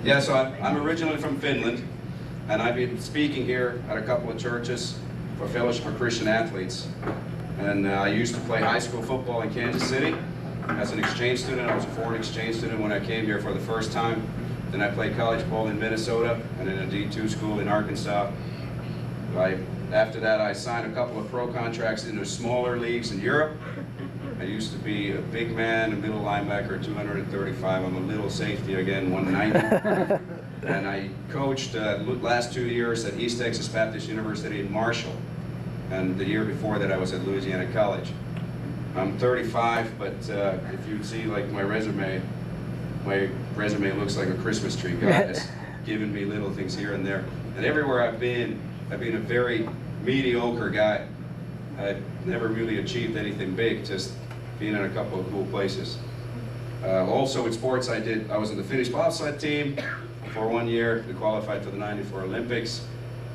Yeah, so I'm originally from Finland, and I've been speaking here at a couple of churches for Fellowship of Christian Athletes. And I used to play high school football in Kansas City as an exchange student. I was a foreign exchange student when I came here for the first time. Then I played college ball in Minnesota and in a D2 school in Arkansas. After that, I signed a couple of pro contracts in the smaller leagues in Europe. I used to be a big man, a middle linebacker, 235. I'm a little safety again, 190. And I coached last 2 years at East Texas Baptist University in Marshall. And the year before that, I was at Louisiana College. I'm 35, but if you see like my resume looks like a Christmas tree. God has given me little things here and there. And everywhere I've been a very mediocre guy. I've never really achieved anything big, just being in a couple of cool places. Also with sports, I was in the Finnish bobsled team for 1 year. We qualified for the '94 Olympics.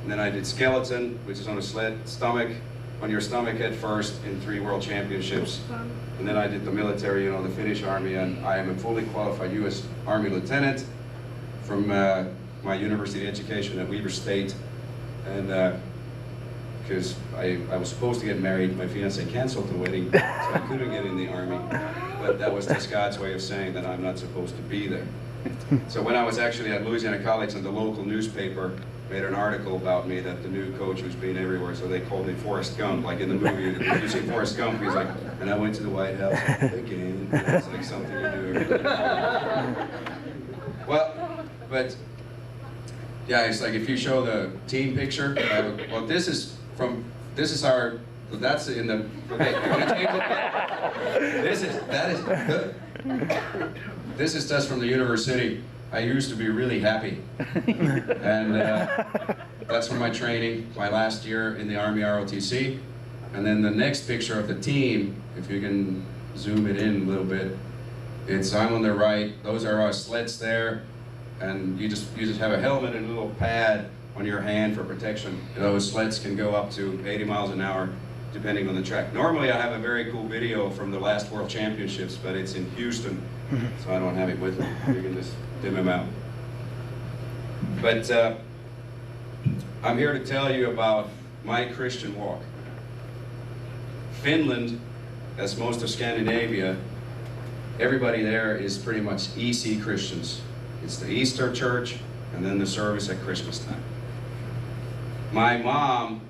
And then I did skeleton, which is on a on your stomach head first in 3 world championships. And then I did the military, the Finnish Army, and I am a fully qualified U.S. Army lieutenant from my university education at Weber State. And because I was supposed to get married, my fiance canceled the wedding, so I couldn't get in the Army. But that was just God's way of saying that I'm not supposed to be there. So when I was actually at Louisiana College, and the local newspaper made an article about me that the new coach was being everywhere, so they called me Forrest Gump, like in the movie. If you see Forrest Gump, he's like, and I went to the White House again. It's like something you do every day. Well, but yeah, it's like if you show the team picture, well, that's in the, okay, you're gonna change it. This is just from the university. I used to be really happy. And that's from my training, my last year in the Army ROTC. And then the next picture of the team, if you can zoom it in a little bit, I'm on the right, those are our sleds there. And you just have a helmet and a little pad on your hand for protection. Those sleds can go up to 80 miles an hour, depending on the track. Normally I have a very cool video from the last World Championships, but it's in Houston, so I don't have it with me. You can just dim him out. But I'm here to tell you about my Christian walk. Finland, as most of Scandinavia, everybody there is pretty much EC Christians. It's the Easter church and then the service at Christmas time. My mom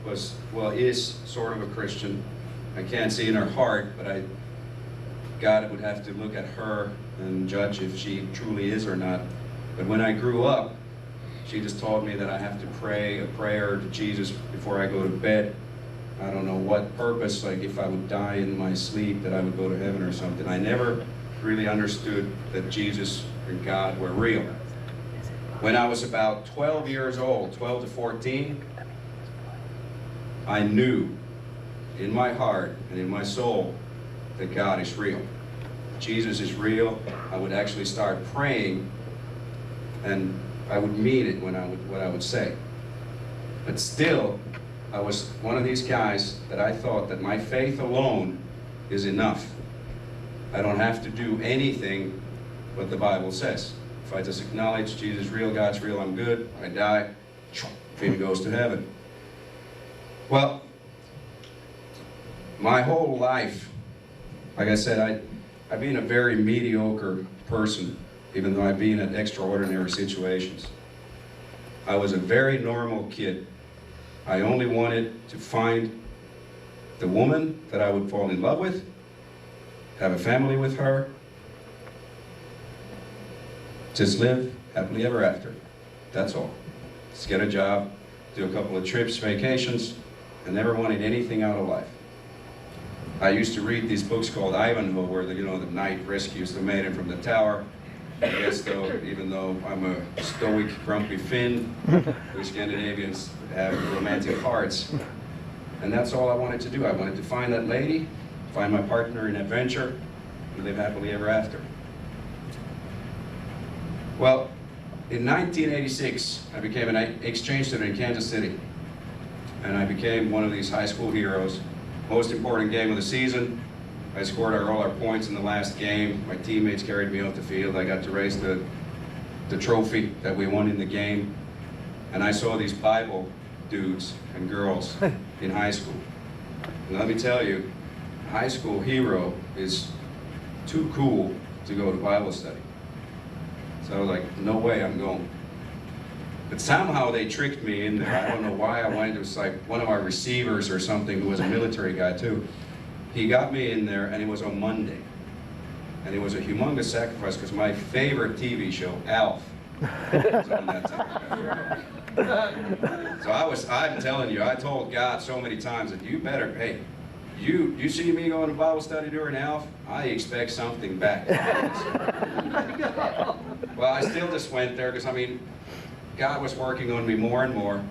is sort of a Christian. I can't see in her heart, but God would have to look at her and judge if she truly is or not. But when I grew up, she just taught me that I have to pray a prayer to Jesus before I go to bed. I don't know what purpose, like if I would die in my sleep, that I would go to heaven or something. I never really understood that Jesus and God were real. When I was about 12 years old, 12 to 14, I knew in my heart and in my soul that God is real. Jesus is real. I would actually start praying, and I would mean it what I would say. But still, I was one of these guys that I thought that my faith alone is enough. I don't have to do anything what the Bible says. If I just acknowledge Jesus is real, God's real, I'm good, I die, Finn goes to heaven. Well, my whole life, like I said, I've been a very mediocre person, even though I've been in extraordinary situations. I was a very normal kid. I only wanted to find the woman that I would fall in love with, have a family with her, just live happily ever after. That's all. Just get a job, do a couple of trips, vacations, and never wanted anything out of life. I used to read these books called Ivanhoe, where the knight rescues the maiden from the tower. I guess though, even though I'm a stoic, grumpy Finn, we Scandinavians have romantic hearts. And that's all I wanted to do. I wanted to find that lady, find my partner in adventure, and live happily ever after. Well, in 1986, I became an exchange student in Kansas City. And I became one of these high school heroes. Most important game of the season. I scored all our points in the last game. My teammates carried me off the field. I got to race the the trophy that we won in the game, and I saw these Bible dudes and girls in high school. And let me tell you, high school hero is too cool to go to Bible study. So I was like, no way I'm going. But somehow they tricked me in there. I don't know why I went. It was like one of our receivers or something who was a military guy too. He got me in there, and it was on Monday. And it was a humongous sacrifice because my favorite TV show, Alf, was on that time. So I'm telling you, I told God so many times that you better, hey, you see me going to Bible study during Alf, I expect something back. Well, I still just went there because, I mean, God was working on me more and more.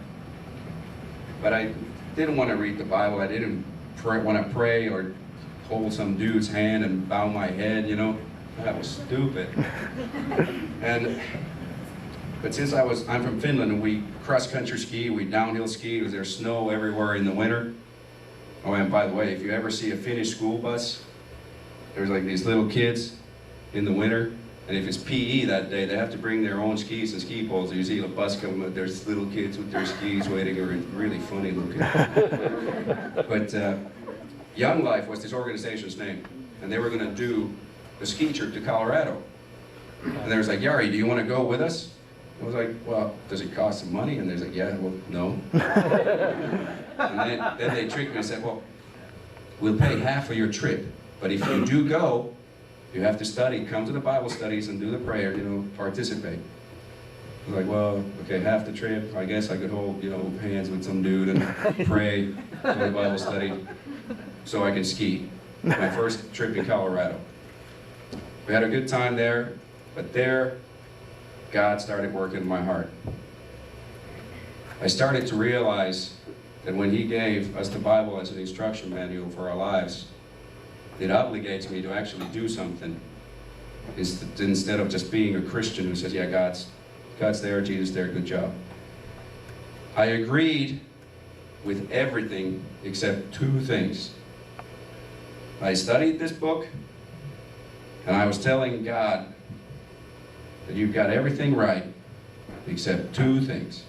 But I didn't want to read the Bible. I didn't want to pray or hold some dude's hand and bow my head, you know. That was stupid. But since I'm from Finland, and we cross-country ski, we downhill ski, because there's snow everywhere in the winter. Oh, and by the way, if you ever see a Finnish school bus, there's like these little kids in the winter, and if it's PE that day, they have to bring their own skis and ski poles. You see a bus come up, there's little kids with their skis waiting, or really funny looking. But Young Life was this organization's name, and they were going to do a ski trip to Colorado. And they was like, Jari, do you want to go with us? I was like, well, does it cost some money? And they're like, yeah, well, no. And then they tricked me and said, well, we'll pay half of your trip, but if you do go, you have to study, come to the Bible studies and do the prayer, you know, participate. I was like, well, okay, half the trip, I guess I could hold, you know, hands with some dude and pray for the Bible study so I can ski. My first trip in Colorado. We had a good time there, but there, God started working in my heart. I started to realize that when He gave us the Bible as an instruction manual for our lives, it obligates me to actually do something instead of just being a Christian who says, yeah, God's there, Jesus there, good job. I agreed with everything except two things. I studied this book, and I was telling God that you've got everything right except two things.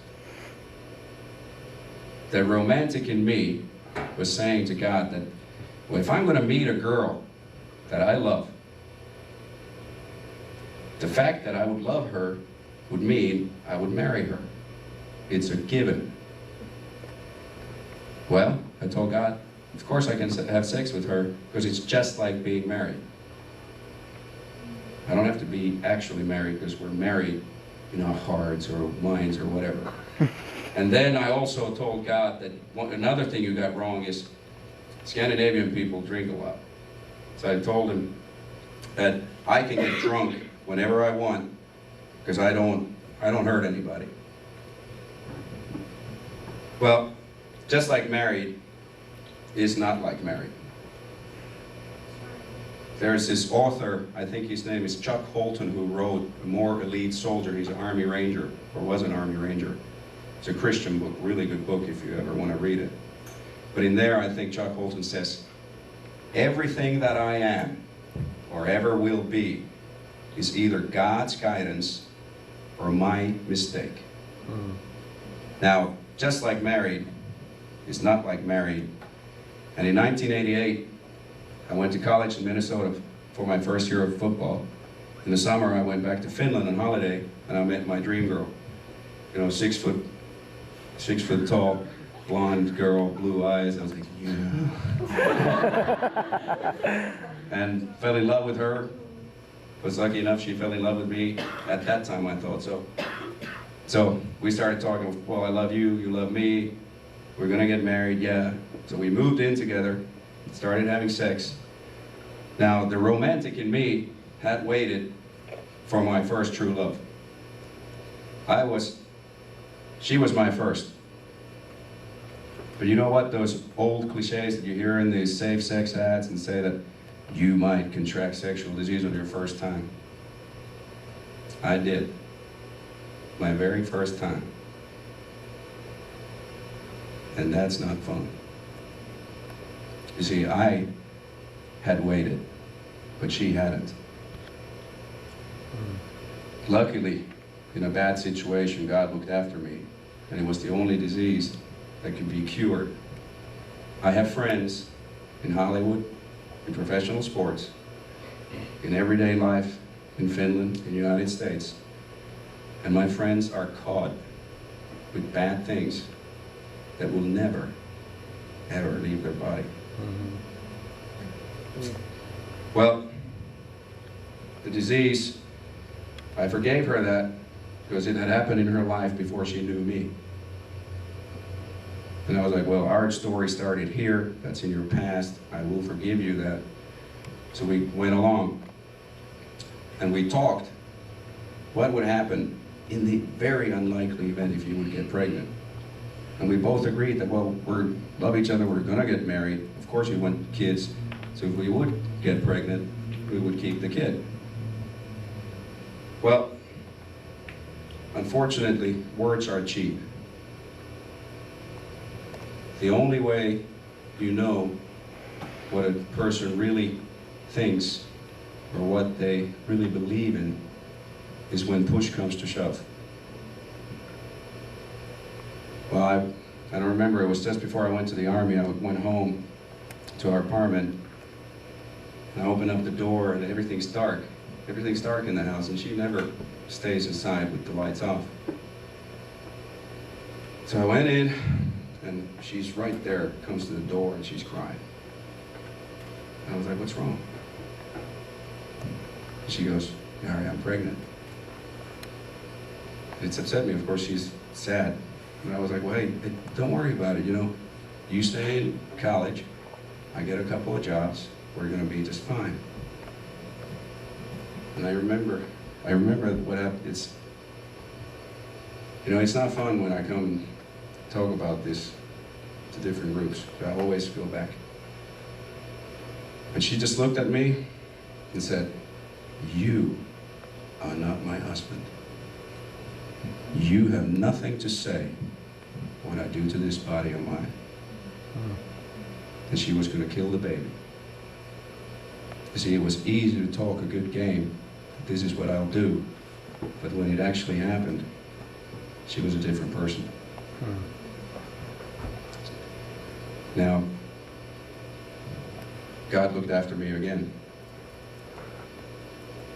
The romantic in me was saying to God that, well, if I'm going to meet a girl that I love, the fact that I would love her would mean I would marry her. It's a given. Well, I told God, of course I can have sex with her because it's just like being married. I don't have to be actually married because we're married in our hearts or minds or whatever. And then I also told God that another thing you got wrong is Scandinavian people drink a lot. So I told him that I can get drunk whenever I want because I don't hurt anybody. Well, just like married is not like married. There's this author, I think his name is Chuck Holton, who wrote A More Elite Soldier. He's an Army Ranger, or was an Army Ranger. It's a Christian book, really good book if you ever want to read it. But in there, I think Chuck Holton says, everything that I am, or ever will be, is either God's guidance or my mistake. Now, just like married is not like married. And in 1988, I went to college in Minnesota for my first year of football. In the summer, I went back to Finland on holiday, and I met my dream girl. You know, 6 foot tall, blonde girl, blue eyes. I was like, yeah. And fell in love with her. Was lucky enough she fell in love with me. At that time, I thought so. So we started talking, well, I love you, you love me. We're gonna get married, yeah. So we moved in together, started having sex. Now, the romantic in me had waited for my first true love. She was my first. But you know what? Those old cliches that you hear in these safe sex ads and say that you might contract sexual disease on your first time. I did. My very first time. And that's not fun. You see, I had waited, but she hadn't. Luckily, in a bad situation, God looked after me, and it was the only disease that could be cured. I have friends in Hollywood, in professional sports, in everyday life, in Finland, in the United States, and my friends are caught with bad things that will never, ever leave their body. Well, the disease, I forgave her that because it had happened in her life before she knew me. And I was like, well, our story started here, that's in your past, I will forgive you that. So we went along and we talked what would happen in the very unlikely event if you would get pregnant. And we both agreed that, well, we love each other, we're gonna get married, of course we want kids, so if we would get pregnant, we would keep the kid. Well, unfortunately, words are cheap. The only way you know what a person really thinks or what they really believe in is when push comes to shove. Well, I don't remember, it was just before I went to the Army, I went home to our apartment, and I opened up the door and everything's dark. Everything's dark in the house, and she never stays inside with the lights off. So I went in, and she's right there, comes to the door, and she's crying. And I was like, what's wrong? She goes, Jari, I'm pregnant. It's upset me, of course, she's sad. And I was like, well, hey, don't worry about it, you know. You stay in college, I get a couple of jobs, we're gonna be just fine. And I remember what happened. It's, you know, it's not fun when I come and talk about this to different groups. I always feel back. But she just looked at me and said, you are not my husband. You have nothing to say what I do to this body of mine. And she was going to kill the baby. You see, it was easy to talk a good game. This is what I'll do. But when it actually happened, she was a different person. Now, God looked after me again.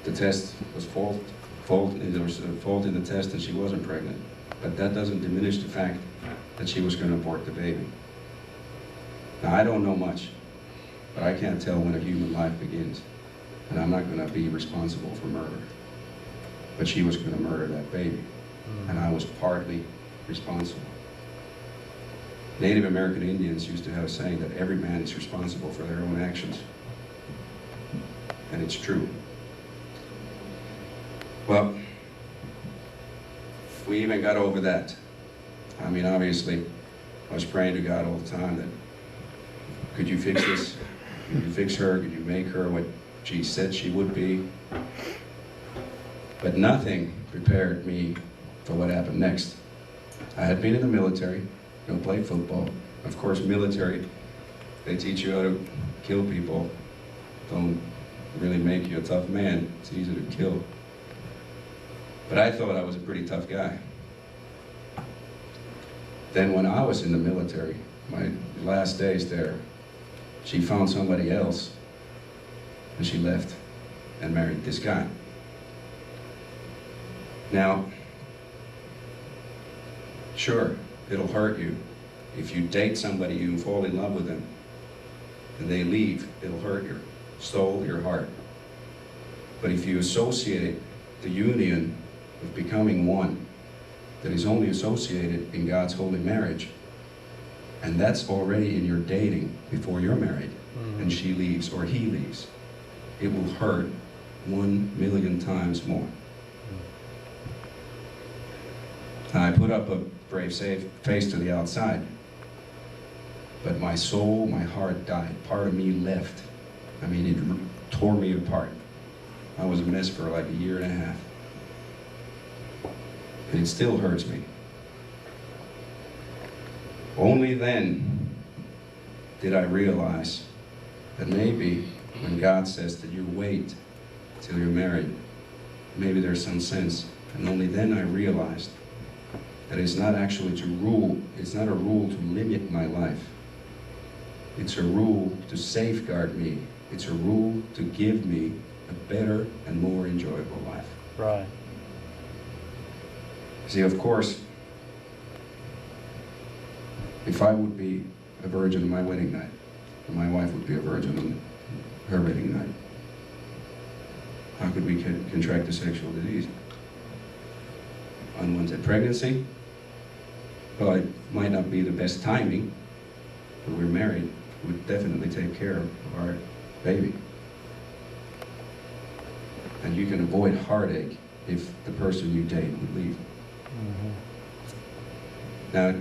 The test was there was a fault in the test and she wasn't pregnant. But that doesn't diminish the fact that she was going to abort the baby. Now, I don't know much, but I can't tell when a human life begins. And I'm not going to be responsible for murder. But she was going to murder that baby. And I was partly responsible. Native American Indians used to have a saying that every man is responsible for their own actions. And it's true. Well, we even got over that. I mean, obviously, I was praying to God all the time that, could you fix this? Could you fix her? Could you make her what she said she would be? But nothing prepared me for what happened next. I had been in the military, played football. Of course, military, they teach you how to kill people. Don't really make you a tough man. It's easy to kill. But I thought I was a pretty tough guy. Then when I was in the military, my last days there, she found somebody else, and she left and married this guy. Now, sure, it'll hurt you. If you date somebody, you fall in love with them, and they leave, it'll hurt your soul, your heart. But if you associate the union of becoming one, that is only associated in God's holy marriage, and that's already in your dating before you're married, and she leaves or he leaves, it will hurt 1,000,000 times more. And I put up a brave face to the outside, but my soul, my heart died. Part of me left. I mean, it tore me apart. I was a mess for like a year and a half. And it still hurts me. Only then did I realize that maybe when God says that you wait till you're married, maybe there's some sense And only then I realized that it's not actually to rule, it's not a rule to limit my life. It's a rule to safeguard me. It's a rule to give me a better and more enjoyable life. Right. See, of course, if I would be a virgin on my wedding night, and my wife would be a virgin on her wedding night, how could we contract a sexual disease? Unwanted pregnancy? Well, it might not be the best timing, but we're married. We'd definitely take care of our baby. And you can avoid heartache if the person you date would leave. Mm-hmm. Now,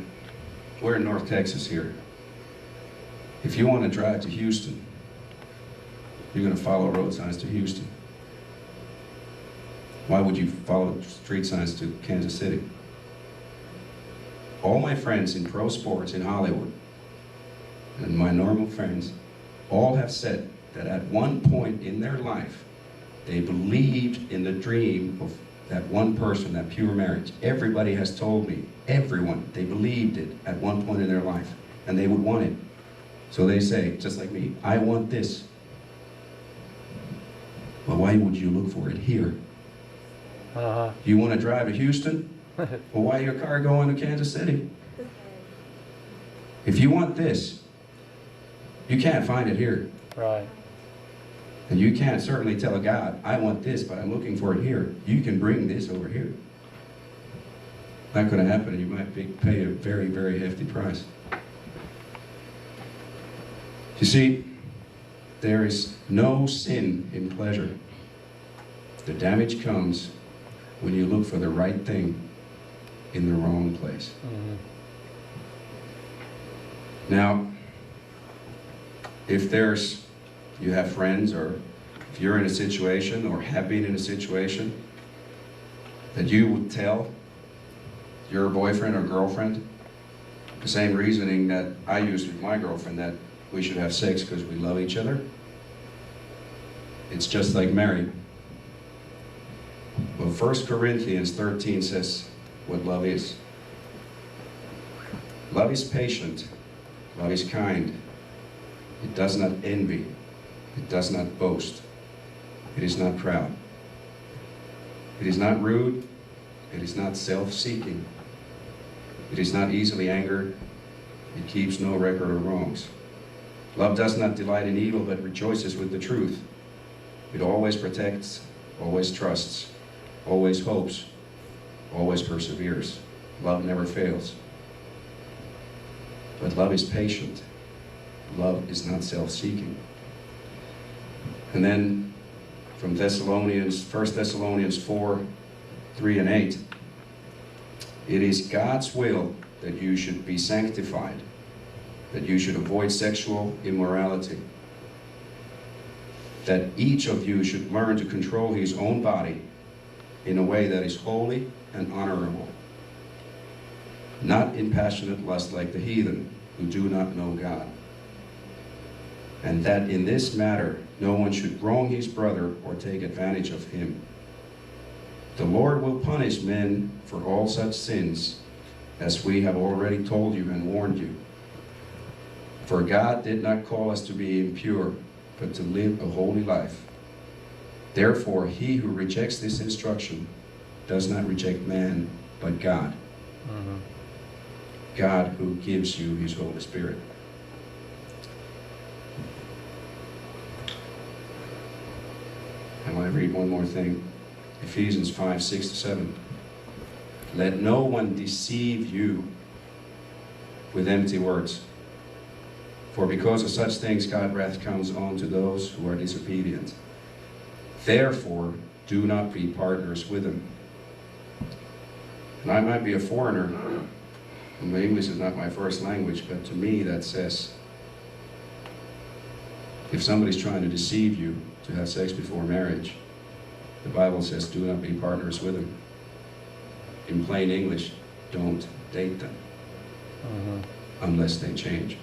we're in North Texas here. If you want to drive to Houston, you're going to follow road signs to Houston. Why would you follow street signs to Kansas City? All my friends in pro sports in Hollywood, and my normal friends, all have said that at one point in their life, they believed in the dream of that one person, that pure marriage. Everybody has told me, everyone, they believed it at one point in their life, and they would want it. So they say, just like me, I want this. Well, why would you look for it here? Uh-huh. You want to drive to Houston? Well, why your car going to Kansas City? If you want this, you can't find it here. Right. And you can't certainly tell God, I want this, but I'm looking for it here. You can bring this over here. Not going to happen, and you might pay a very, very hefty price. You see, there is no sin in pleasure. The damage comes when you look for the right thing in the wrong place. Mm-hmm. Now, if you have friends, or if you're in a situation or have been in a situation that you would tell your boyfriend or girlfriend the same reasoning that I used with my girlfriend, that we should have sex because we love each other, it's just like married. Well, 1 Corinthians 13 says what love is. Love is patient. Love is kind. It does not envy. It does not boast. It is not proud. It is not rude. It is not self-seeking. It is not easily angered. It keeps no record of wrongs. Love does not delight in evil, but rejoices with the truth. It always protects, always trusts, always hopes, always perseveres. Love never fails. But love is patient. Love is not self-seeking. And then from 1 Thessalonians 4, 3 and 8, it is God's will that you should be sanctified, that you should avoid sexual immorality, that each of you should learn to control his own body in a way that is holy and honorable, not in passionate lust like the heathen who do not know God. And that in this matter no one should wrong his brother or take advantage of him. The Lord will punish men for all such sins, as we have already told you and warned you. For God did not call us to be impure, but to live a holy life. Therefore, he who rejects this instruction does not reject man, but God. Mm-hmm. God who gives you his Holy Spirit. And I read one more thing. Ephesians 5, 6 to 7. Let no one deceive you with empty words. For because of such things God's wrath comes on to those who are disobedient. Therefore, do not be partners with them. And I might be a foreigner, and English is not my first language, but to me that says, if somebody's trying to deceive you to have sex before marriage, the Bible says do not be partners with them. In plain English, don't date them unless they change.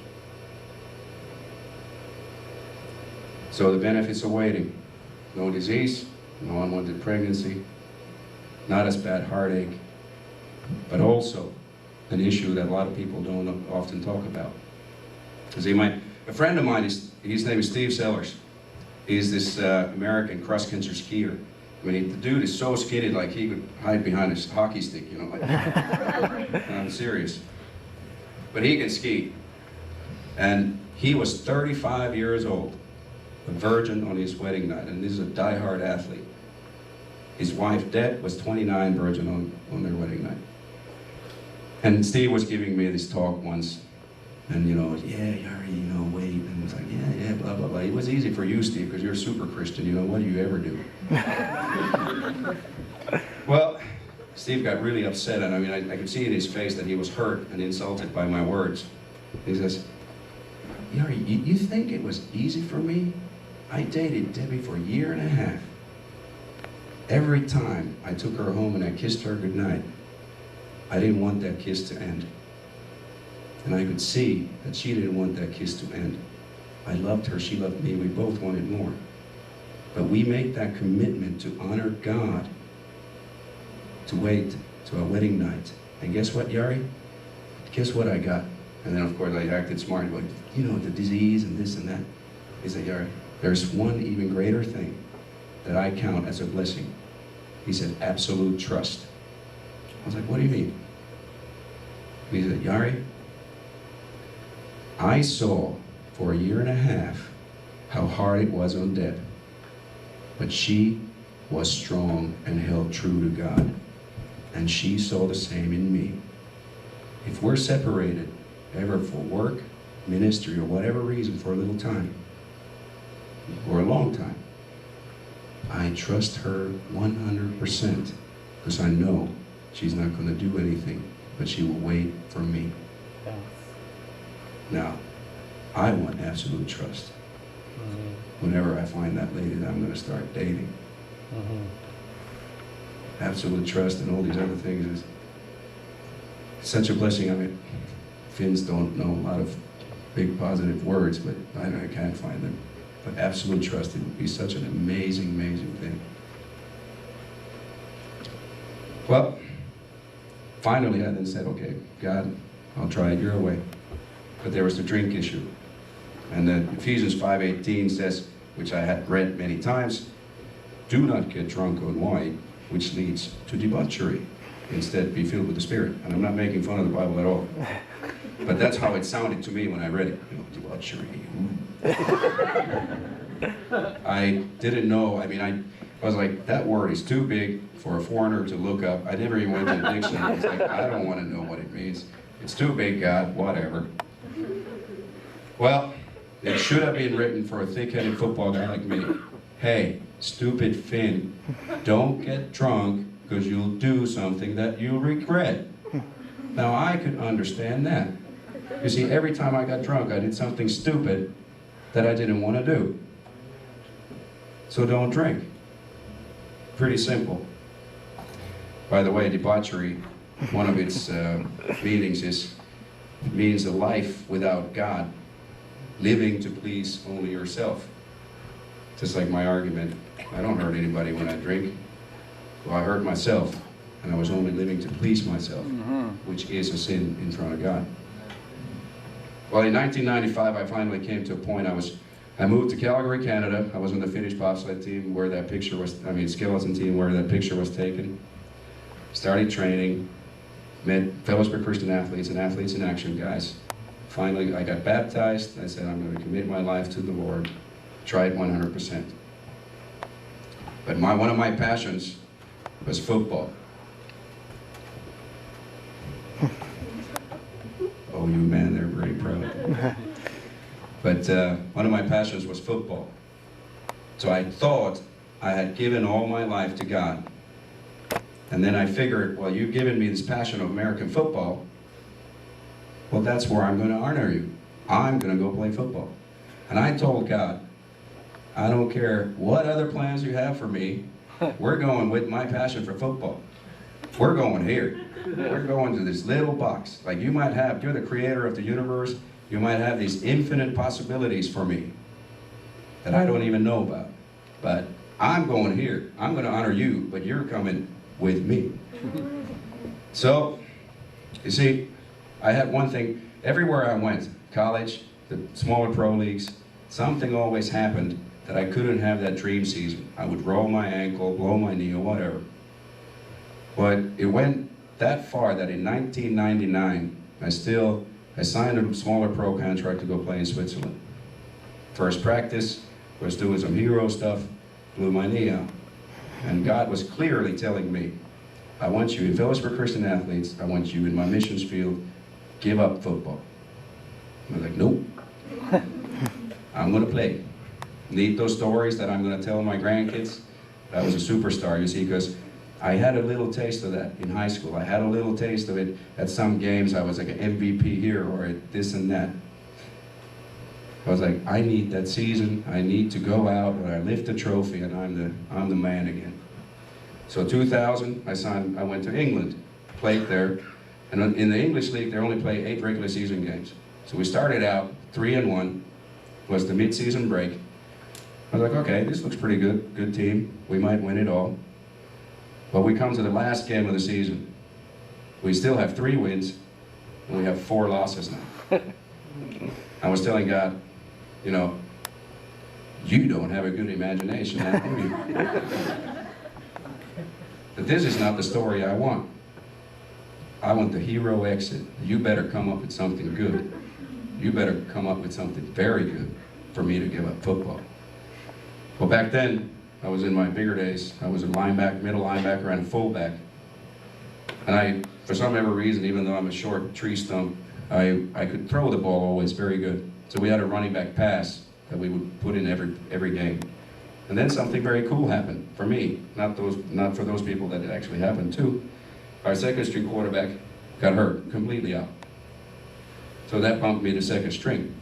So the benefits of waiting: no disease, no unwanted pregnancy, not as bad heartache, but also an issue that a lot of people don't often talk about. See, a friend of mine, his name is Steve Sellers. He's this American cross-country skier. I mean, the dude is so skinny, like he could hide behind his hockey stick, you know, like, I'm serious. But he can ski. And he was 35 years old, a virgin on his wedding night, and this is a die-hard athlete. His wife, Deb, was 29, virgin on their wedding night. And Steve was giving me this talk once, and yeah, Jari, wait, and it was like, yeah, blah, blah, blah. It was easy for you, Steve, because you're a super Christian, what do you ever do? Well, Steve got really upset, and I mean, I could see in his face that he was hurt and insulted by my words. He says, Jari, you think it was easy for me? I dated Debbie for a year and a half. Every time I took her home and I kissed her goodnight, I didn't want that kiss to end. And I could see that she didn't want that kiss to end. I loved her, she loved me, we both wanted more. But we made that commitment to honor God, to wait to our wedding night. And guess what, Jari? Guess what I got? And then of course I acted smart, like, the disease and this and that. He said, Jari, there's one even greater thing that I count as a blessing. He said, absolute trust. I was like, what do you mean? He said, Jari, I saw for a year and a half how hard it was on Deb, but she was strong and held true to God, and she saw the same in me. If we're separated, ever for work, ministry, or whatever reason for a little time, or a long time, I trust her 100% because I know she's not going to do anything, but she will wait for me. Yeah. Now, I want absolute trust. Whenever I find that lady that I'm going to start dating. Absolute trust and all these other things is such a blessing. I mean, Finns don't know a lot of big positive words, but I can't find them. But absolute trust, it would be such an amazing, amazing thing. Well, finally I then said, okay, God, I'll try it your way. But there was the drink issue. And then Ephesians 5:18 says, which I had read many times, do not get drunk on wine, which leads to debauchery. Instead, be filled with the Spirit. And I'm not making fun of the Bible at all. But that's how it sounded to me when I read it. Debauchery. I didn't know, I mean, I was like, that word is too big for a foreigner to look up. I never even went to the dictionary. It's like, I don't want to know what it means. It's too big, God, whatever. Well, it should have been written for a thick-headed football guy like me. Hey, stupid Finn, don't get drunk because you'll do something that you'll regret. Now, I could understand that. You see, every time I got drunk, I did something stupid that I didn't want to do. So don't drink. Pretty simple. By the way, debauchery, one of its meanings means a life without God, living to please only yourself. Just like my argument, I don't hurt anybody when I drink. Well, I hurt myself, and I was only living to please myself, which is a sin in front of God. Well, in 1995, I finally came to a point. I moved to Calgary, Canada. I was on the Finnish bobsled team where that picture was, skeleton team where that picture was taken. Started training, met Fellowship of Christian Athletes and Athletes in Action guys. Finally, I got baptized. I said, I'm going to commit my life to the Lord. Tried 100%. But one of my passions was football. Oh, you man, they're very proud. But one of my passions was football. So I thought I had given all my life to God. And then I figured, well, you've given me this passion of American football. Well, that's where I'm going to honor you. I'm going to go play football. And I told God, I don't care what other plans you have for me. We're going with my passion for football. We're going here. We're going to this little box. Like you might have, you're the creator of the universe. You might have these infinite possibilities for me that I don't even know about. But I'm going here. I'm going to honor you, but you're coming with me. So, you see, I had one thing, everywhere I went, college, the smaller pro leagues, something always happened that I couldn't have that dream season. I would roll my ankle, blow my knee, or whatever. But it went that far that in 1999, I signed a smaller pro contract to go play in Switzerland. First practice, was doing some hero stuff, blew my knee out. And God was clearly telling me, I want you in Village for Christian Athletes, I want you in my missions field, give up football. I was like, nope, I'm gonna play. Need those stories that I'm gonna tell my grandkids. I was a superstar, you see, because I had a little taste of that in high school. I had a little taste of it at some games. I was like an MVP here or at this and that. I was like, I need that season. I need to go out and I lift a trophy and I'm the man again. So 2000, I went to England, played there. And in the English league, they only play 8 regular season games. So we started out 3-1, was the mid-season break. I was like, okay, this looks pretty good team. We might win it all. But we come to the last game of the season. We still have 3 wins, and we have 4 losses now. I was telling God, you know, you don't have a good imagination, do you? But this is not the story I want. I want the hero exit. You better come up with something good. You better come up with something very good for me to give up football. Well, back then, I was in my bigger days. I was a linebacker, middle linebacker, and a fullback. And for some ever reason, even though I'm a short tree stump, I could throw the ball always very good. So we had a running back pass that we would put in every game. And then something very cool happened for me, not for those people that it actually happened to. Our second string quarterback got hurt, completely out. So that bumped me to second string,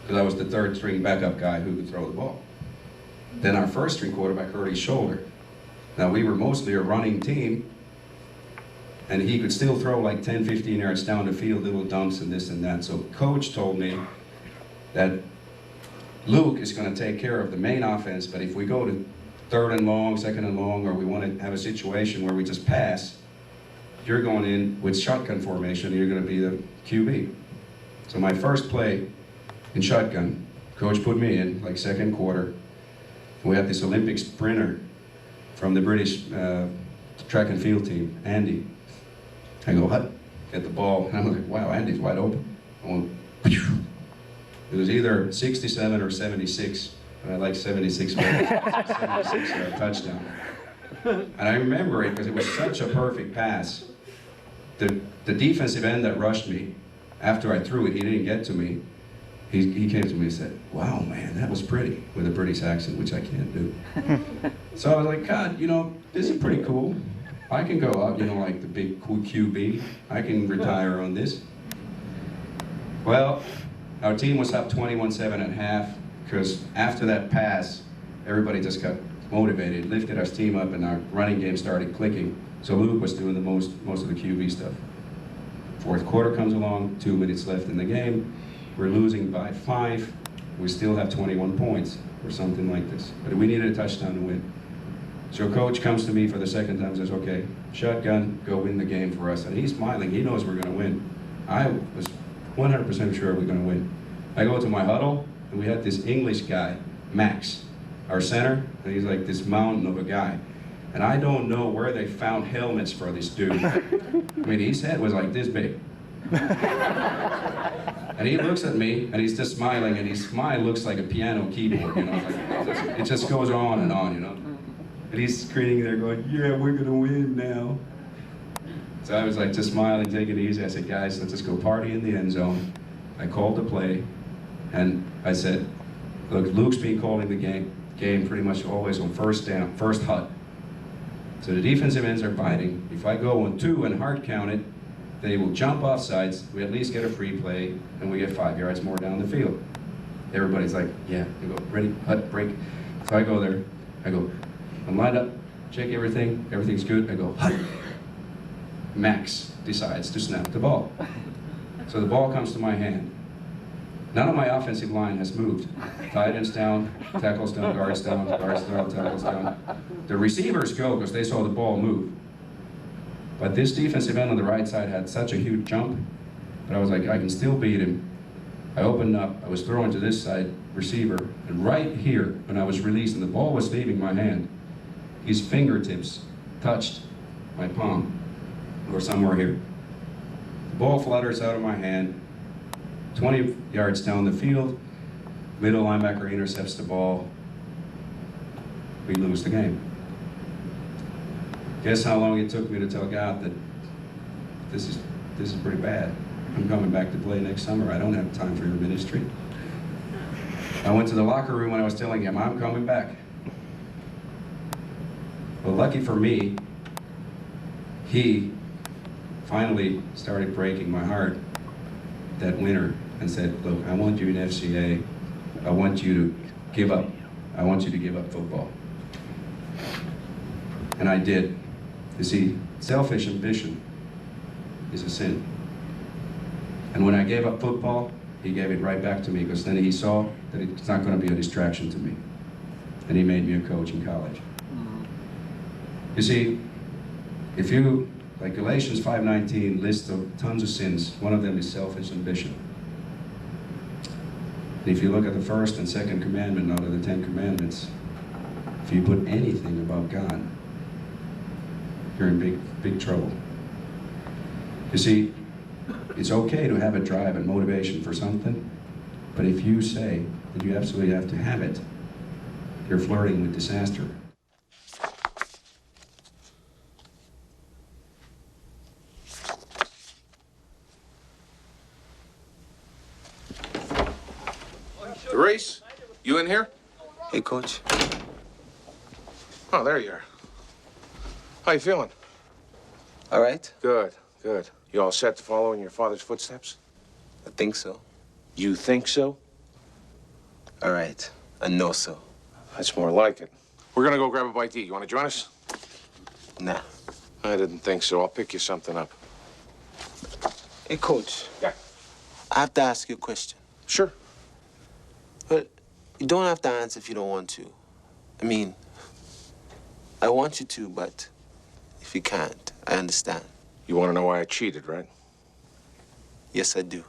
because I was the third string backup guy who could throw the ball. Then our first string quarterback hurt his shoulder. Now we were mostly a running team, and he could still throw like 10, 15 yards down the field, little dumps and this and that. So coach told me that Luke is going to take care of the main offense, but if we go to 3rd and long, 2nd and long, or we want to have a situation where we just pass, you're going in with shotgun formation, and you're going to be the QB. So my first play in shotgun, coach put me in, like second quarter. We had this Olympic sprinter from the British track and field team, Andy. I go, hut, get the ball, and I'm like, wow, Andy's wide open. I went, phew. It was either 67 or 76, and I like 76 76 touchdown. And I remember it because it was such a perfect pass. The defensive end that rushed me, after I threw it, he didn't get to me. He came to me and said, wow, man, that was pretty, with a British accent, which I can't do. So I was like, God, you know, this is pretty cool. I can go out, you know, like the big QB. I can retire on this. Well, our team was up 21-7 at half, because after that pass, everybody just got motivated, lifted our team up, and our running game started clicking. So Luke was doing the most of the QB stuff. Fourth quarter comes along, 2 minutes left in the game. We're losing by 5. We still have 21 points, or something like this. But we needed a touchdown to win. So coach comes to me for the second time and says, okay, shotgun, go win the game for us. And he's smiling, he knows we're gonna win. I was 100% sure we're gonna win. I go to my huddle, and we had this English guy, Max, our center, and he's like this mountain of a guy. And I don't know where they found helmets for this dude. I mean, his head was like this big. And he looks at me, and he's just smiling, and his smile looks like a piano keyboard, you know, like, it just goes on, you know. And he's screaming there going, yeah, we're gonna win now. So I was like just smiling, taking it easy. I said, guys, let's just go party in the end zone. I called the play, and I said, look, Luke's been calling the game pretty much always on first down, first hut. So the defensive ends are fighting. If I go on 2 and hard count it, they will jump off sides, we at least get a free play, and we get 5 yards more down the field. Everybody's like, yeah, you go, ready, hut, break. So I go there, I go, I'm lined up, check everything, everything's good, I go, hut. Max decides to snap the ball. So the ball comes to my hand. None of my offensive line has moved. Tight ends down, tackles down, guards down, tackles down. The receivers go because they saw the ball move. But this defensive end on the right side had such a huge jump, but I was like, I can still beat him. I opened up, I was throwing to this side receiver, and right here, when I was released and the ball was leaving my hand, his fingertips touched my palm, or somewhere here. The ball flutters out of my hand, 20 yards down the field, middle linebacker intercepts the ball, we lose the game. Guess how long it took me to tell God that this is pretty bad. I'm coming back to play next summer. I don't have time for your ministry. I went to the locker room when I was telling him, I'm coming back. Well, lucky for me, he finally started breaking my heart that winter and said, look, I want you in FCA. I want you to give up. I want you to give up football. And I did. You see, selfish ambition is a sin. And when I gave up football, he gave it right back to me, because then he saw that it's not going to be a distraction to me. And he made me a coach in college. You see, if you, like Galatians 5:19 lists tons of sins, one of them is selfish ambition. And if you look at the first and second commandment out of the 10 commandments, if you put anything above God, you're in big trouble. You see, it's okay to have a drive and motivation for something, but if you say that you absolutely have to have it, you're flirting with disaster. Reese, you in here? Hey, Coach. Oh, there you are. How you feeling? All right? Good, good. You all set to follow in your father's footsteps? I think so. You think so? All right. I know so. That's more like it. We're gonna go grab a bite to eat. You wanna join us? Nah. I didn't think so. I'll pick you something up. Hey, Coach. Yeah. I have to ask you a question. Sure. But you don't have to answer if you don't want to. I mean, I want you to, but if you can't, I understand. You wanna know why I cheated, right? Yes, I do.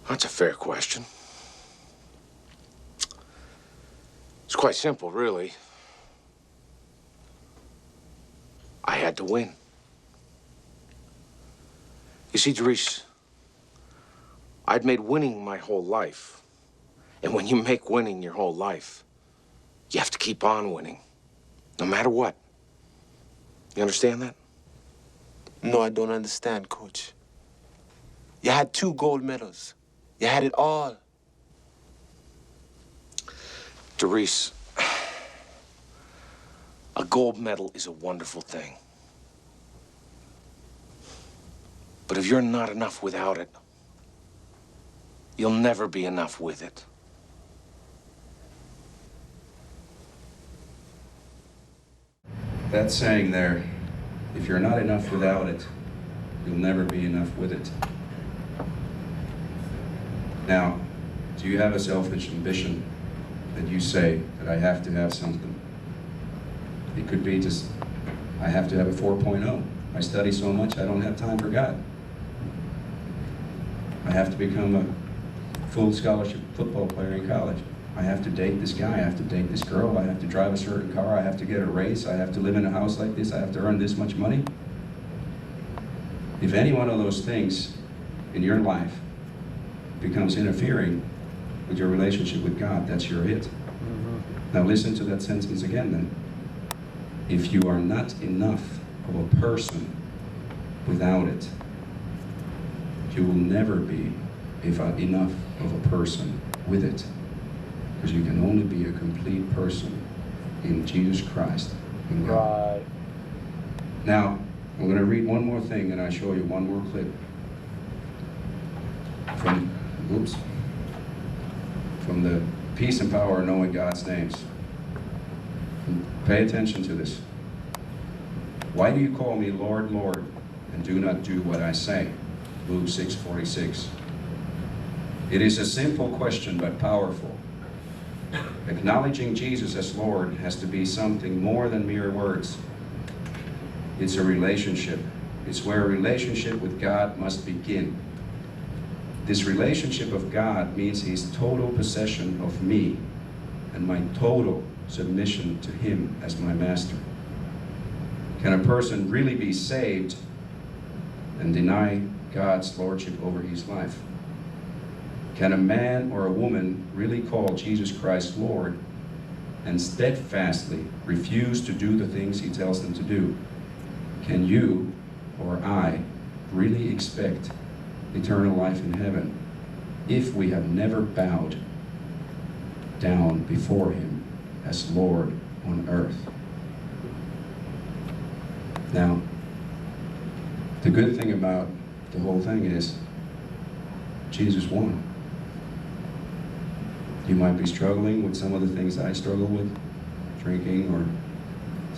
That's a fair question. It's quite simple, really. I had to win. You see, Therese, I'd made winning my whole life. And when you make winning your whole life, you have to keep on winning, no matter what. You understand that? No, I don't understand, Coach. You had 2 gold medals. You had it all. Therese, a gold medal is a wonderful thing. But if you're not enough without it, you'll never be enough with it. That saying there, if you're not enough without it, you'll never be enough with it. Now, do you have a selfish ambition that you say that I have to have something? It could be just, I have to have a 4.0. I study so much, I don't have time for God. I have to become a full scholarship football player in college. I have to date this guy, I have to date this girl, I have to drive a certain car, I have to get a raise, I have to live in a house like this, I have to earn this much money. If any one of those things in your life becomes interfering with your relationship with God, that's your hit. Now listen to that sentence again then. If you are not enough of a person without it, you will never be enough of a person with it. Because you can only be a complete person in Jesus Christ. In God. Right. Now, I'm going to read one more thing and I'll show you one more clip from the Peace and Power of Knowing God's Names. And pay attention to this. Why do you call me Lord, Lord, and do not do what I say. Luke 6:46. It is a simple question, but powerful. Acknowledging Jesus as Lord has to be something more than mere words. It's a relationship. It's where a relationship with God must begin. This relationship of God means His total possession of me and my total submission to Him as my master. Can a person really be saved and deny God's lordship over his life? Can a man or a woman really call Jesus Christ Lord and steadfastly refuse to do the things He tells them to do? Can you or I really expect eternal life in heaven if we have never bowed down before Him as Lord on earth? Now, the good thing about the whole thing is Jesus won. You might be struggling with some of the things I struggle with, drinking or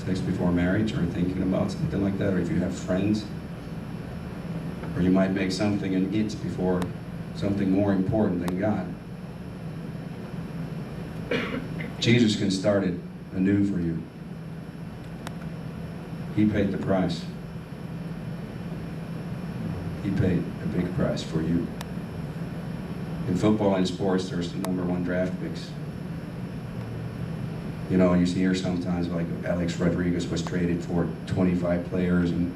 sex before marriage, or thinking about something like that, or if you have friends, or you might make something an it before something more important than God. Jesus can start it anew for you. He paid the price. He paid a big price for you. In football and sports, there's the #1 draft picks. You know, you hear sometimes like Alex Rodriguez was traded for 25 players and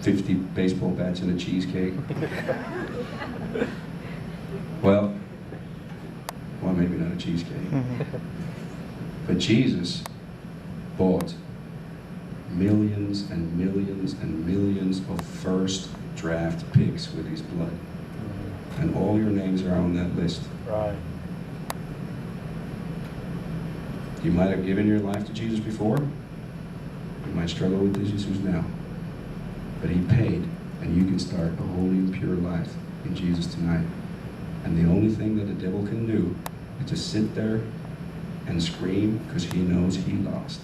50 baseball bats and a cheesecake. Well, maybe not a cheesecake. But Jesus bought millions and millions and millions of first draft picks with His blood. And all your names are on that list. Right. You might have given your life to Jesus before. You might struggle with these issues now. But He paid, and you can start a holy and pure life in Jesus tonight. And the only thing that the devil can do is to sit there and scream because he knows he lost.